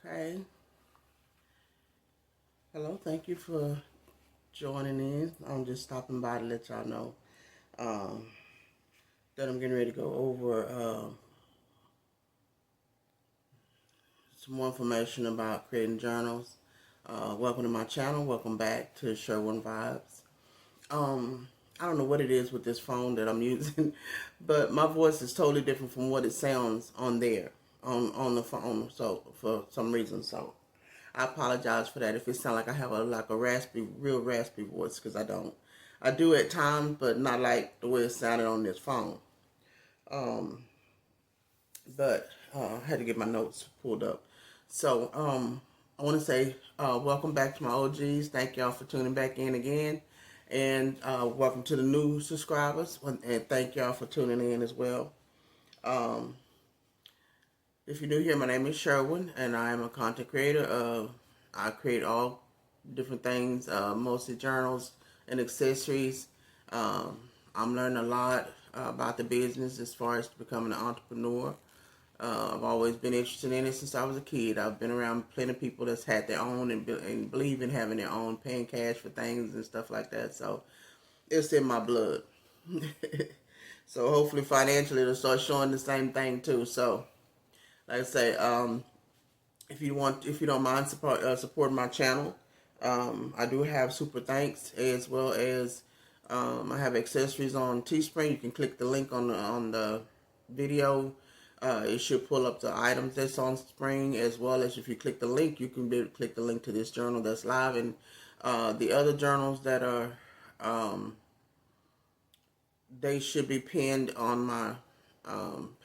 Okay. Hello. Thank you for joining in. I'm just stopping by to let y'all know um, that I'm getting ready to go over some more information about creating journals. Welcome to my channel. Welcome back to Sherwin Vibes. I don't know what it is with this phone that I'm using, but my voice is totally different from what it sounds on there on the phone. So for some reason, I apologize for that if it sounds like I have a real raspy voice, because I don't. I do at times, but not like the way it sounded on this phone. Um, but I had to get my notes pulled up. So I want to say welcome back to my OGs. Thank y'all for tuning back in again. And welcome to the new subscribers. And thank y'all for tuning in as well. Um, if you're new here, my name is Sherwin, and I am a content creator. I create all different things, mostly journals and accessories. Um, I'm learning a lot about the business as far as becoming an entrepreneur. I've always been interested in it since I was a kid. I've been around plenty of people that's had their own and believe in having their own, paying cash for things and stuff like that. So it's in my blood. So hopefully financially it'll start showing the same thing too. So like I say, if you don't mind supporting my channel, I do have super thanks, as well as I have accessories on Teespring. You can click the link on the video. It should pull up the items that's on Spring, as well as if you click the link, you can click the link to this journal that's live, and the other journals that are they should be pinned on my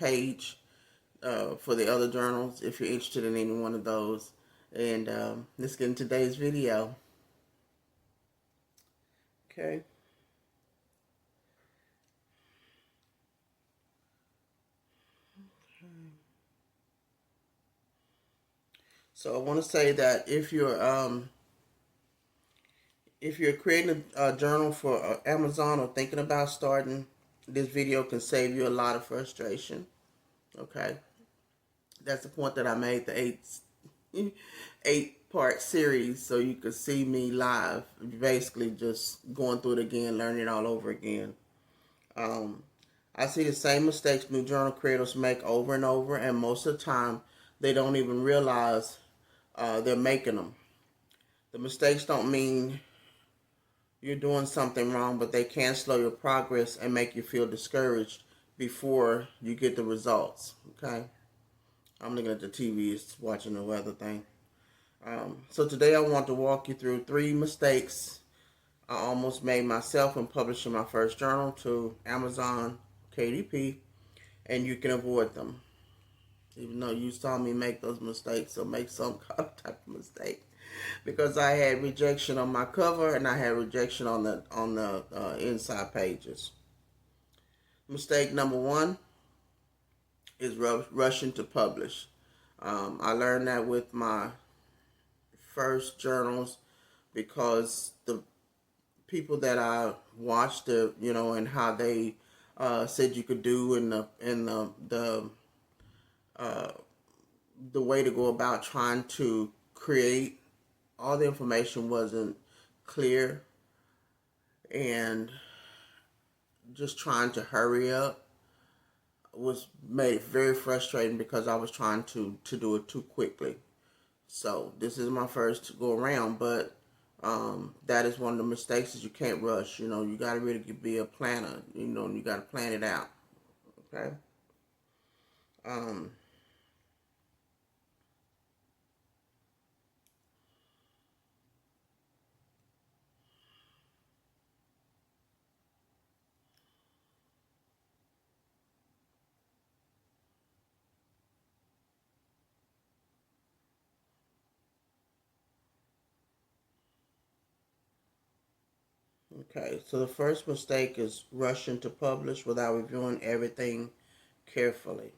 page for the other journals if you're interested in any one of those. And let's get into today's video. Okay. So I want to say that if you're creating a journal for Amazon or thinking about starting, this video can save you a lot of frustration. Okay, that's the point that I made the eight part series, so you could see me live, basically just going through it again, learning it all over again. Um, I see the same mistakes new journal creators make over and over, and most of the time they don't even realize they're making them. The mistakes don't mean you're doing something wrong, but they can slow your progress and make you feel discouraged before you get the results. Okay, I'm looking at the TV, it's watching the weather thing. So today I want to walk you through 3 mistakes I almost made myself when publishing my first journal to Amazon KDP, and you can avoid them. Even though you saw me make those mistakes or make some type of mistake, because I had rejection on my cover and I had rejection on the inside pages. Mistake number 1 is rushing to publish. I learned that with my first journals, because the people that I watched, and how they said you could do, in the way to go about trying to create, all the information wasn't clear, and just trying to hurry up was made very frustrating because I was trying to do it too quickly. So this is my first go around, but that is one of the mistakes, is you can't rush. You got to really be a planner. You got to plan it out. Okay. Um, okay. So the first mistake is rushing to publish without reviewing everything carefully.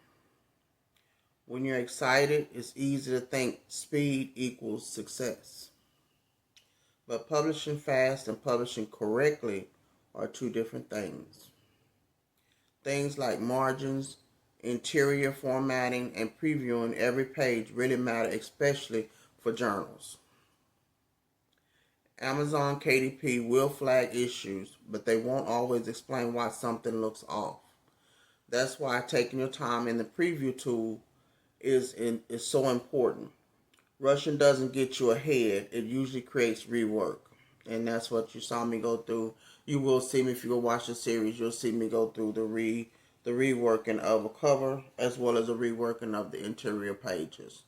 When you're excited, it's easy to think speed equals success. But publishing fast and publishing correctly are two different things. Things like margins, interior formatting, and previewing every page really matter, especially for journals. Amazon KDP will flag issues, but they won't always explain why something looks off. That's why taking your time in the preview tool is so important. Rushing doesn't get you ahead. It usually creates rework. And that's what you saw me go through. You will see me, if you go watch the series, you'll see me go through the reworking of a cover as well as a reworking of the interior pages.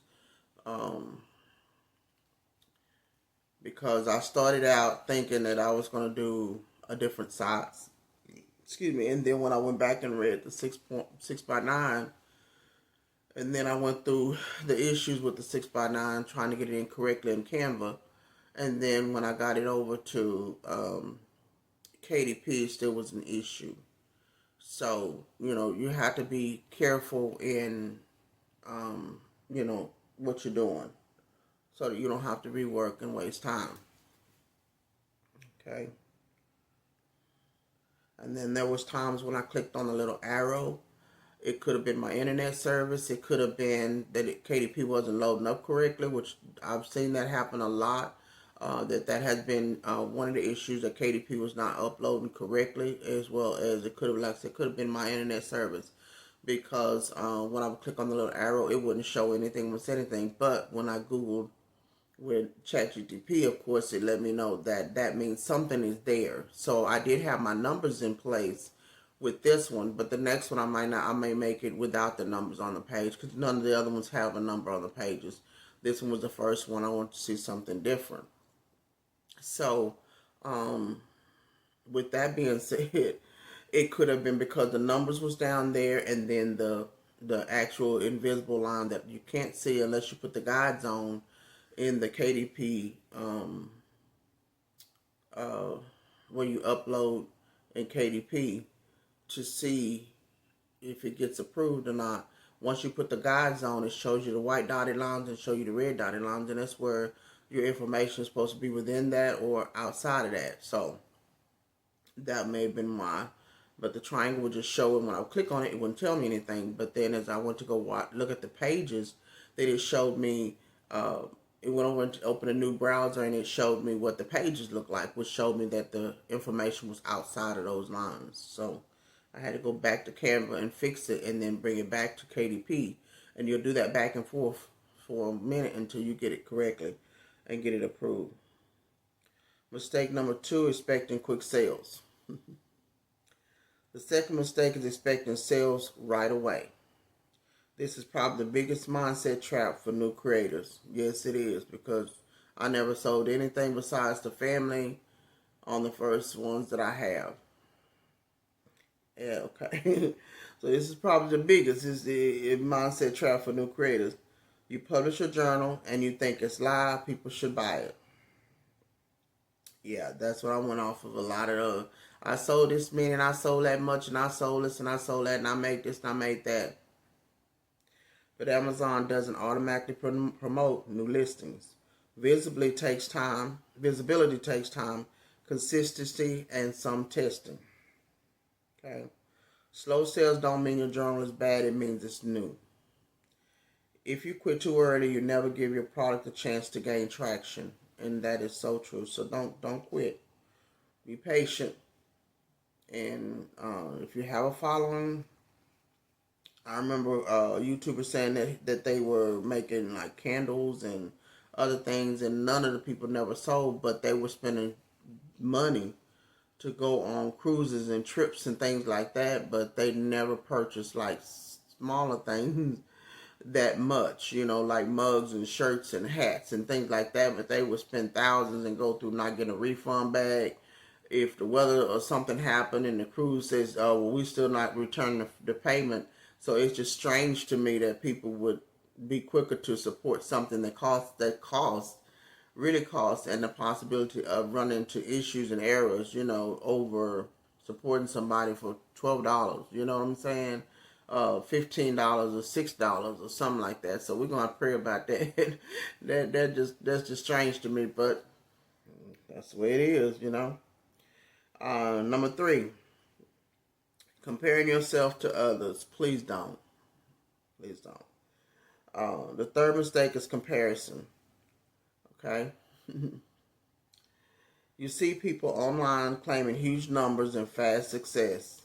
Because I started out thinking that I was going to do a different size. Excuse me. And then when I went back and read the 6x9, and then I went through the issues with the 6x9, trying to get it in correctly in Canva. And then when I got it over to KDP, it still was an issue. So, you have to be careful in, what you're doing, so that you don't have to rework and waste time. Okay. And then there was times when I clicked on the little arrow. It could have been my internet service. It could have been that KDP wasn't loading up correctly, which I've seen that happen a lot. That has been one of the issues, that KDP was not uploading correctly, as well as it could have, like I said, could have been my internet service, because when I would click on the little arrow, it wouldn't show anything, would say anything. But when I Googled with ChatGPT, of course, it let me know that means something is there. So I did have my numbers in place with this one, but the next one I may make it without the numbers on the page, because none of the other ones have a number on the pages. This one was the first one. I want to see something different. So, with that being said, it could have been because the numbers was down there, and then the actual invisible line that you can't see unless you put the guides on in the KDP, when you upload in KDP, to see if it gets approved or not. Once you put the guides on, it shows you the white dotted lines and show you the red dotted lines, and that's where your information is supposed to be, within that or outside of that. So that may have been why. But the triangle would just show it. When I would click on it, it wouldn't tell me anything. But then as I went to go look at the pages, then it showed me, it went over to open a new browser, and it showed me what the pages look like, which showed me that the information was outside of those lines. So I had to go back to Canva and fix it, and then bring it back to KDP. And you'll do that back and forth for a minute until you get it correctly and get it approved. Mistake number 2, expecting quick sales. The second mistake is expecting sales right away. This is probably the biggest mindset trap for new creators. Yes, it is, because I never sold anything besides the family on the first ones that I have. Yeah, okay. So this is probably the biggest, is the mindset trap for new creators. You publish a journal and you think it's live, people should buy it. Yeah, that's what I went off of a lot of. I sold this many, and I sold that much, and I sold this, and I sold that, and I made this, and I made that. But Amazon doesn't automatically promote new listings. Visibility takes time, consistency, and some testing. Okay. Slow sales don't mean your journal is bad, it means it's new. If you quit too early, you never give your product a chance to gain traction. And that is so true. So don't quit. Be patient. And if you have a following, I remember YouTubers saying that they were making like candles and other things, and none of the people never sold, but they were spending money to go on cruises and trips and things like that, but they never purchased like smaller things that much, like mugs and shirts and hats and things like that. But they would spend thousands and go through not getting a refund back if the weather or something happened, and the cruise says, oh, well, we still not returning the payment. So it's just strange to me that people would be quicker to support something that really costs, and the possibility of running into issues and errors, over supporting somebody for $12. You know what I'm saying? $15 or $6 or something like that. So we're gonna pray about that. That's just strange to me, but that's the way it is, Number 3, comparing yourself to others. Please don't. Please don't. The third mistake is comparison. Okay? You see people online claiming huge numbers and fast success,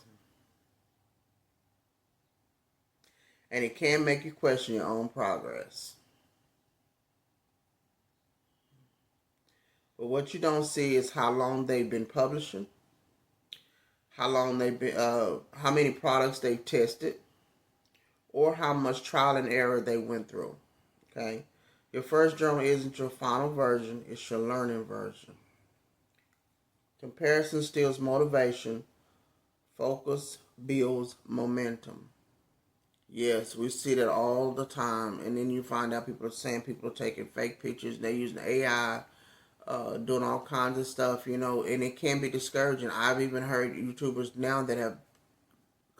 and it can make you question your own progress. But what you don't see is how long they've been publishing, how many products they've tested, or how much trial and error they went through. Okay? Your first journal isn't your final version, it's your learning version. Comparison steals motivation, focus builds momentum. Yes, we see that all the time, and then you find out people are taking fake pictures, they're using AI, doing all kinds of stuff, and it can be discouraging. I've even heard YouTubers now that have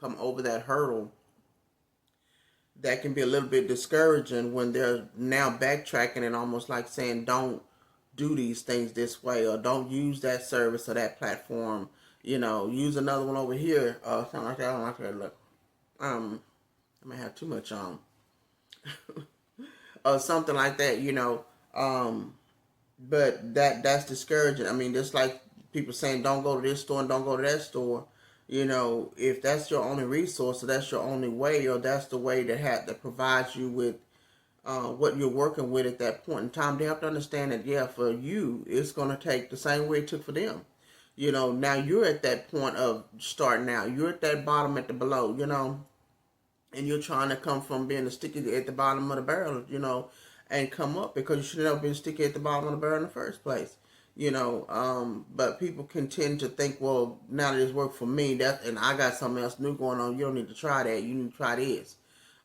come over that hurdle. That can be a little bit discouraging when they're now backtracking and almost like saying, don't do these things this way, or don't use that service or that platform. Use another one over here, something like that. I don't like that look. I may have too much on, or something like that. But that's discouraging. I mean, just like people saying, don't go to this store and don't go to that store. If that's your only resource, or that's your only way, or that's the way that provides you with what you're working with at that point in time, they have to understand that, yeah, for you, it's going to take the same way it took for them. Now you're at that point of starting out. You're at that bottom at the below, and you're trying to come from being a sticky at the bottom of the barrel, and come up, because you should have never been sticky at the bottom of the barrel in the first place. But people can tend to think, well, now that it's worked for me, and I got something else new going on, you don't need to try that. You need to try this.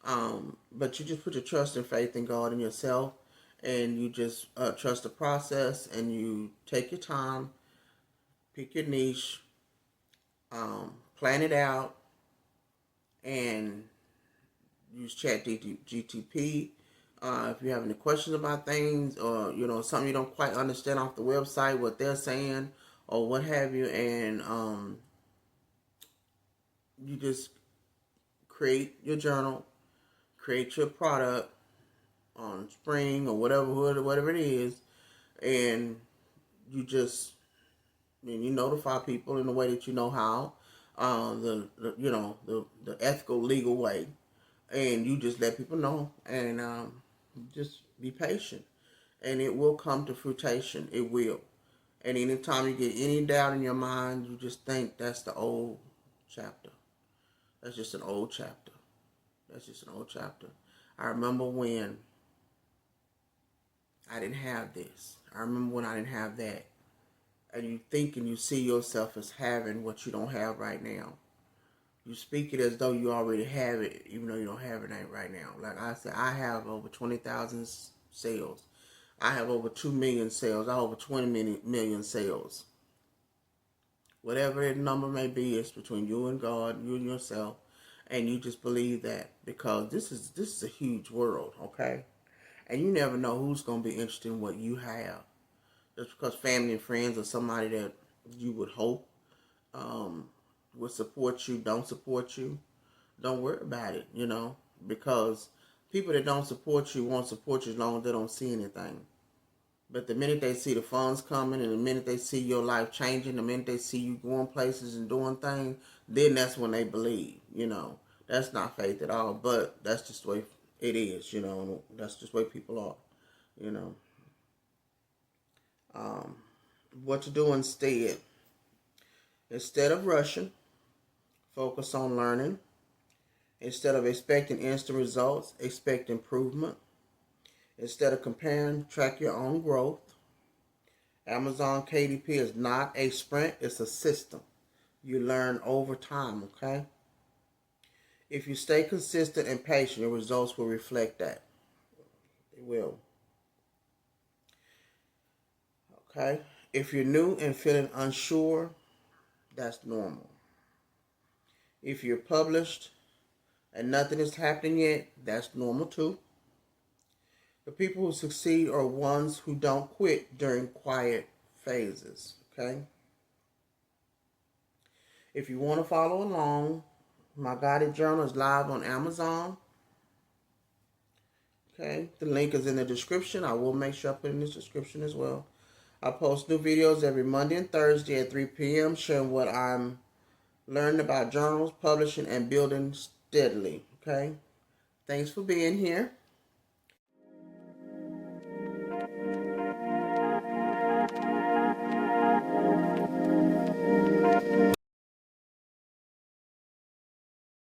But you just put your trust and faith in God and yourself, and you just trust the process, and you take your time, pick your niche, plan it out, and use ChatGTP. If you have any questions about things, or something you don't quite understand off the website, what they're saying or what have you, and you just create your journal, create your product on Spring or whatever it is, and you just you notify people in the way that you know how, the ethical, legal way, and you just let people know, and just be patient, and it will come to fruition. It will. And anytime you get any doubt in your mind, you just think that's the old chapter. That's just an old chapter. That's just an old chapter. I remember when I didn't have this. I remember when I didn't have that. And you think and you see yourself as having what you don't have right now. You speak it as though you already have it, even though you don't have it right now. Like I said, I have over 20,000 sales. I have over 2 million sales. I have over 20 million sales. Whatever that number may be, it's between you and God, you and yourself, and you just believe that, because this is a huge world, okay? And you never know who's going to be interested in what you have. Just because family and friends or somebody that you would hope would support you, don't support you, don't worry about it, because people that don't support you won't support you as long as they don't see anything. But the minute they see the funds coming, and the minute they see your life changing, the minute they see you going places and doing things, then that's when they believe, That's not faith at all, but that's just the way it is, That's just the way people are, What to do instead? Instead of rushing, focus on learning. Instead of expecting instant results, expect improvement. Instead of comparing, track your own growth. Amazon KDP is not a sprint, it's a system. You learn over time, okay? If you stay consistent and patient, your results will reflect that. They will. Okay? If you're new and feeling unsure, that's normal. If you're published and nothing is happening yet, that's normal too. The people who succeed are ones who don't quit during quiet phases, okay? If you want to follow along, my guided journal is live on Amazon. Okay, the link is in the description. I will make sure I put it in the description as well. I post new videos every Monday and Thursday at 3 p.m. sharing what I'm learning about journals, publishing, and building steadily. Okay, thanks for being here.